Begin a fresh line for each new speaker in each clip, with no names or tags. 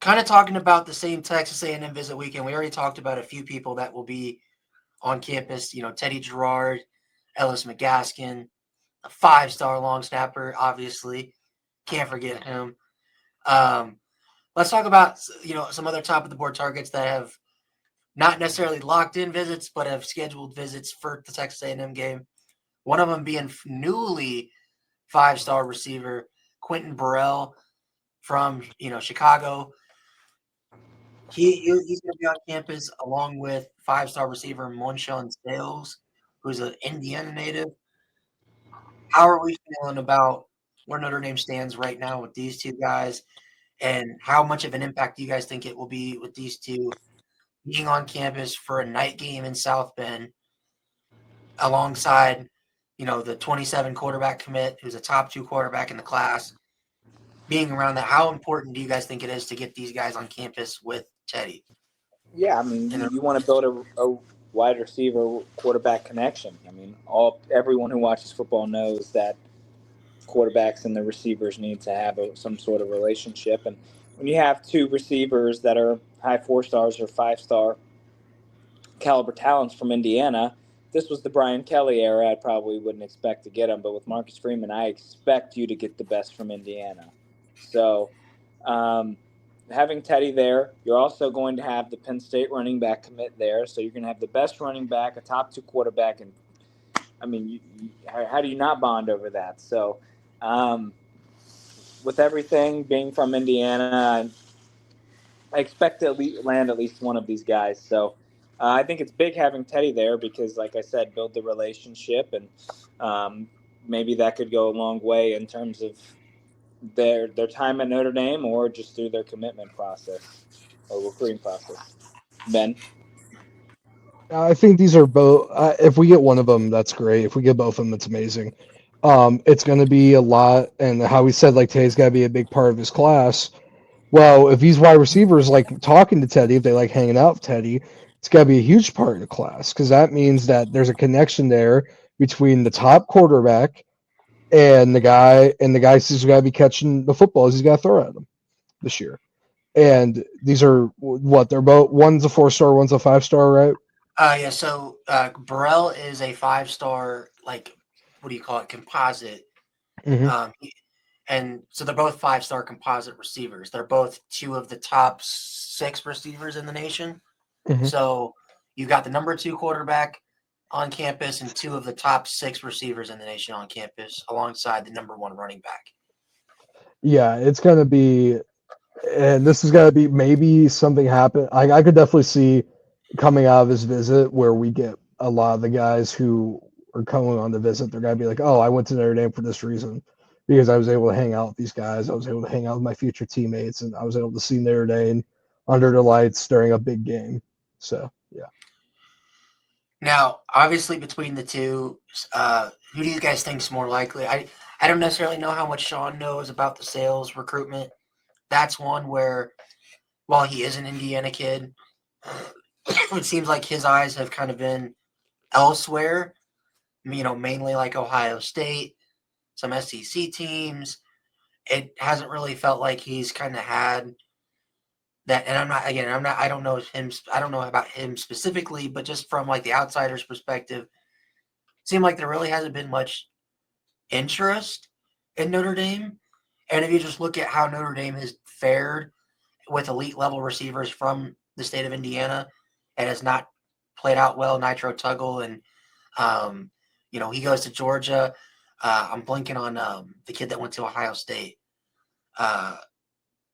kind of talking about the same Texas A&M visit weekend. We already talked about a few people that will be on campus. Teddy Gerard, Ellis McGaskin, a 5-star long snapper, obviously. Can't forget him. Um, let's talk about some other top of the board targets that have not necessarily locked in visits, but have scheduled visits for the Texas A&M game. One of them being newly 5-star receiver Quentin Burrell from Chicago. He's going to be on campus along with 5-star receiver Monshawn Sales, who's an Indiana native. How are we feeling about where Notre Dame stands right now with these two guys, and how much of an impact do you guys think it will be with these two being on campus for a night game in South Bend alongside, the 27 quarterback commit, who's a top 2 quarterback in the class, being around that? How important do you guys think it is to get these guys on campus with Teddy?
Yeah, I mean,
And
you want to build a wide receiver quarterback connection. I mean, everyone who watches football knows that quarterbacks and the receivers need to have some sort of relationship. And when you have two receivers that are high 4-stars or 5-star caliber talents from Indiana, if this was the Brian Kelly era, I probably wouldn't expect to get him. But with Marcus Freeman, I expect you to get the best from Indiana. So having Teddy there, you're also going to have the Penn State running back commit there. So you're going to have the best running back, a top 2 quarterback, and I mean, how do you not bond over that? So with everything being from Indiana, I expect to land at least one of these guys. So I think it's big having Teddy there because, like I said, build the relationship, and maybe that could go a long way in terms of their time at Notre Dame or just through their commitment process or recruiting process. Ben?
I think these are both. If we get one of them, that's great. If we get both of them, that's amazing. It's going to be a lot, and how he said like Teddy's got to be a big part of his class. Well, if these wide receivers like talking to Teddy, if they like hanging out with Teddy, it's got to be a huge part of the class because that means that there's a connection there between the top quarterback and the guys who's got to be catching the footballs he's got to throw at him this year. And these are what they're both. One's a 4-star, one's a 5-star, right?
Yeah. So Burrell is a 5-star, like, what do you call it? Composite.
Mm-hmm.
And so they're both 5-star composite receivers. They're both 2 of the top 6 receivers in the nation.
Mm-hmm.
So you've got the number 2 quarterback on campus and 2 of the top 6 receivers in the nation on campus alongside the number 1 running back.
Yeah, it's going to be, and this is going to be maybe something happen. I could definitely see coming out of this visit where we get a lot of the guys who are coming on the visit. They're going to be like, oh, I went to Notre Dame for this reason because I was able to hang out with these guys. I was able to hang out with my future teammates, and I was able to see Notre Dame under the lights during a big game. So, yeah.
Now, obviously, between the two, who do you guys think is more likely? I don't necessarily know how much Sean knows about the sales recruitment. That's one where, while he is an Indiana kid, it seems like his eyes have kind of been elsewhere, mainly like Ohio State, some SEC teams. It hasn't really felt like he's kind of had that. And I don't know him. I don't know about him specifically, but just from like the outsider's perspective, it seemed like there really hasn't been much interest in Notre Dame. And if you just look at how Notre Dame has fared with elite level receivers from the state of Indiana, and has not played out well. Nitro Tuggle, and he goes to Georgia. I'm blinking on the kid that went to Ohio State, the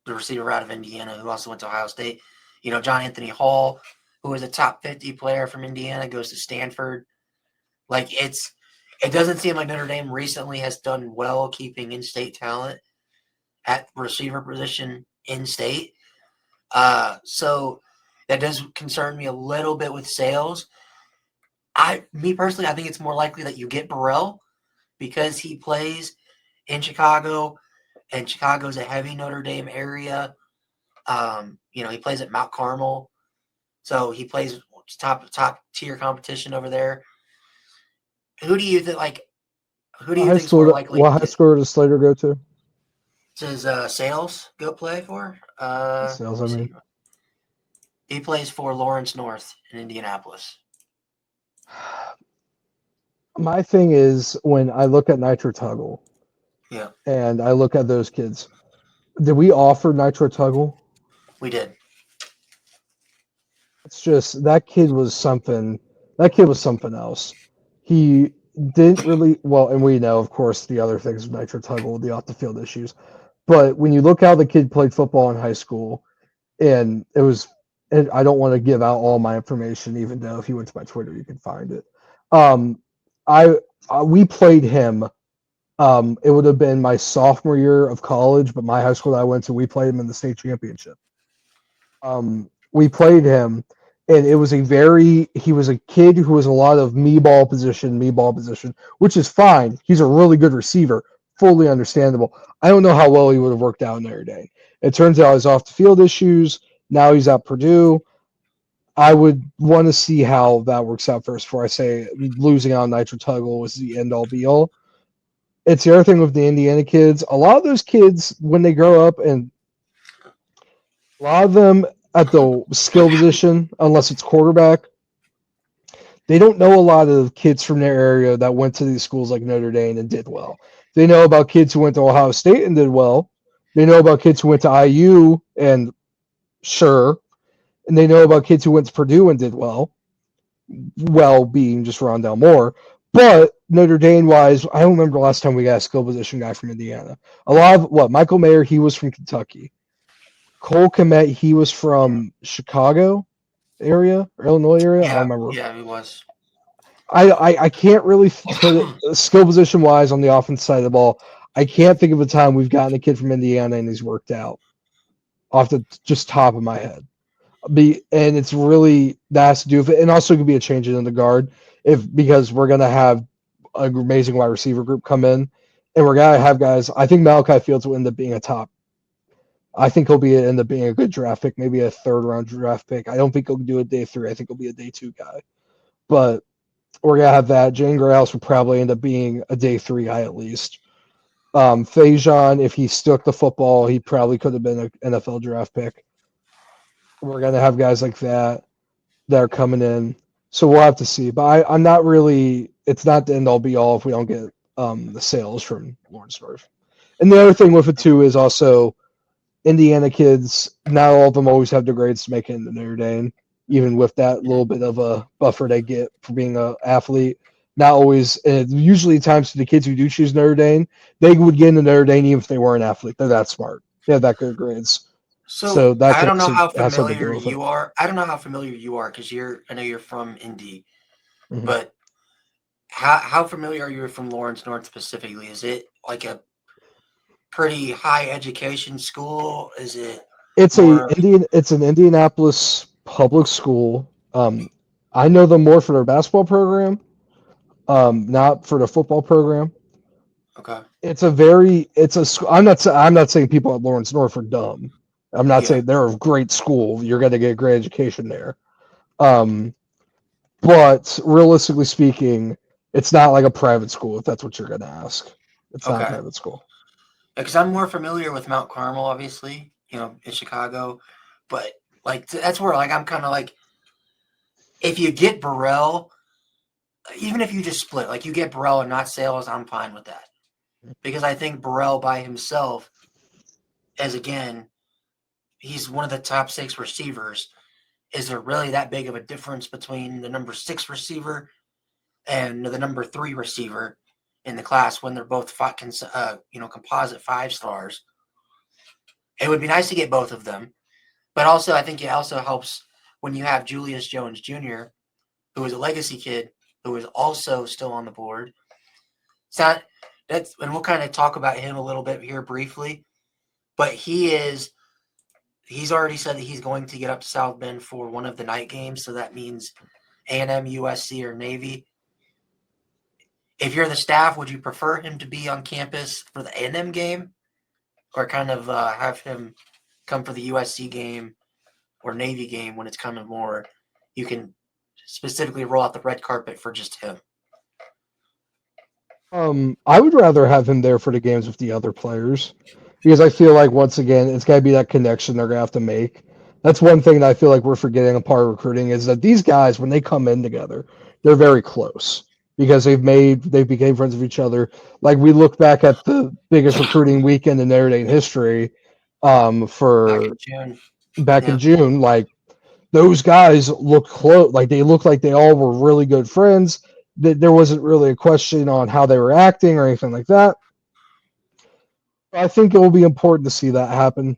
receiver out of Indiana who also went to Ohio State. John Anthony Hall, who is a top 50 player from Indiana, goes to Stanford. Like, it doesn't seem like Notre Dame recently has done well keeping in-state talent at receiver position in-state. So that does concern me a little bit with sales. Me personally, I think it's more likely that you get Burrell because he plays in Chicago, and Chicago's a heavy Notre Dame area. He plays at Mount Carmel, so he plays top tier competition over there. Who do you think? Who do you think is more likely?
What high school does Slater go to?
Does Sales go play for?
Sales, I
Let's see.
mean.
He plays for Lawrence North in Indianapolis.
My thing is when I look at Nitro Tuggle
Yeah,
and I look at those kids, did we offer Nitro Tuggle?
we did.
It's just that kid was something. That kid was something else. He didn't really well, and we know, of course, the other things of Nitro Tuggle, the off the field issues. But when you look how the kid played football in high school, and it was, and I don't want to give out all my information, even though if you went to my Twitter, you can find it. Um, I we played him. It would have been my sophomore year of college, but my high school that I went to, we played him in the state championship. We played him, and it was he was a kid who was a lot of me ball position, which is fine. He's a really good receiver, fully understandable. I don't know how well he would have worked out in Notre Dame. It turns out he's off the field issues. Now he's at Purdue. I would want to see how that works out first before I say losing out on Nitro Tuggle was the end all be all. It's the other thing with the Indiana kids. A lot of those kids, when they grow up, and a lot of them at the skill position, unless it's quarterback, they don't know a lot of kids from their area that went to these schools like Notre Dame and did well. They know about kids who went to Ohio State and did well. They know about kids who went to IU and sure. And they know about kids who went to Purdue and did well. Well being just Rondell Moore. But Notre Dame wise, I don't remember the last time we got a skill position guy from Indiana. A lot of Michael Mayer, he was from Kentucky. Cole Kmet, he was from Chicago area or Illinois area. I don't remember.
Yeah, he was.
I can't really put it skill position wise on the offense side of the ball. I can't think of a time we've gotten a kid from Indiana and he's worked out off the just top of my head. And it's really that has to do with it, and also could be a change in the guard because we're gonna have an amazing wide receiver group come in, and we're gonna have guys. I think Malachi Fields will end up being a top. I think he'll end up being a good draft pick, maybe a third round draft pick. I don't think he'll do a day 3. I think he'll be a day 2 guy, but we're gonna have that. Jane Greals will probably end up being a day 3 guy at least. Fajon, if he stuck the football, he probably could have been an NFL draft pick. We're gonna have guys like that are coming in, so we'll have to see. But I'm not really. It's not the end all be all if we don't get the sales from Lawrence North. And the other thing with it too is also Indiana kids. Not all of them always have the grades to make it into Notre Dame, even with that little bit of a buffer they get for being an athlete. Not always. And usually, times for the kids who do choose Notre Dame, they would get into Notre Dame even if they were an athlete. They're that smart. They have that good grades. So that
I
could
don't know
also
how
have something to
familiar
do with it.
you are. I don't know how familiar you are because I know you're from Indy,
Mhm.
but how familiar are you from Lawrence North specifically? Is it like a pretty high education school? Is it
It's
more of
It's an Indianapolis public school. I know them more for their basketball program, not for the football program.
okay?
I'm not saying people at Lawrence North are dumb. I'm not
Yeah,
saying they're a great school. You're going to get a great education there. Um, but realistically speaking, it's not like a private school. If that's what you're going to ask, it's not a
okay.
private school.
Because I'm more familiar with Mount Carmel, obviously, in Chicago, but like that's where like I'm kind of like if you get Burrell, even if you just split, like you get Burrell and not Sales, I'm fine with that because I think Burrell by himself, as again, he's one of the top 6 receivers. Is there really that big of a difference between the number 6 receiver and the number 3 receiver in the class when they're both composite 5 stars? It would be nice to get both of them, but also I think it also helps when you have Julius Jones Jr., who is a legacy kid who is also still on the board. It's not and we'll kind of talk about him a little bit here briefly, but he's already said that he's going to get up to South Bend for one of the night games, so that means A&M, USC, or Navy. If you're the staff, would you prefer him to be on campus for the A&M game, or kind of have him come for the USC game or Navy game when it's kind of more you can specifically roll out the red carpet for just him?
I would rather have him there for the games with the other players. because I feel like once again it's got to be that connection they're gonna have to make. That's one thing that I feel like we're forgetting a part of recruiting is that these guys when they come in together, they're very close because they became friends with each other. Like we look back at the biggest recruiting weekend in Notre Dame history,
Back in
for
June.
back in
Yeah.
June, like those guys look close, like they looked like they all were really good friends. That there wasn't really a question on how they were acting or anything like that. I think it will be important to see that happen.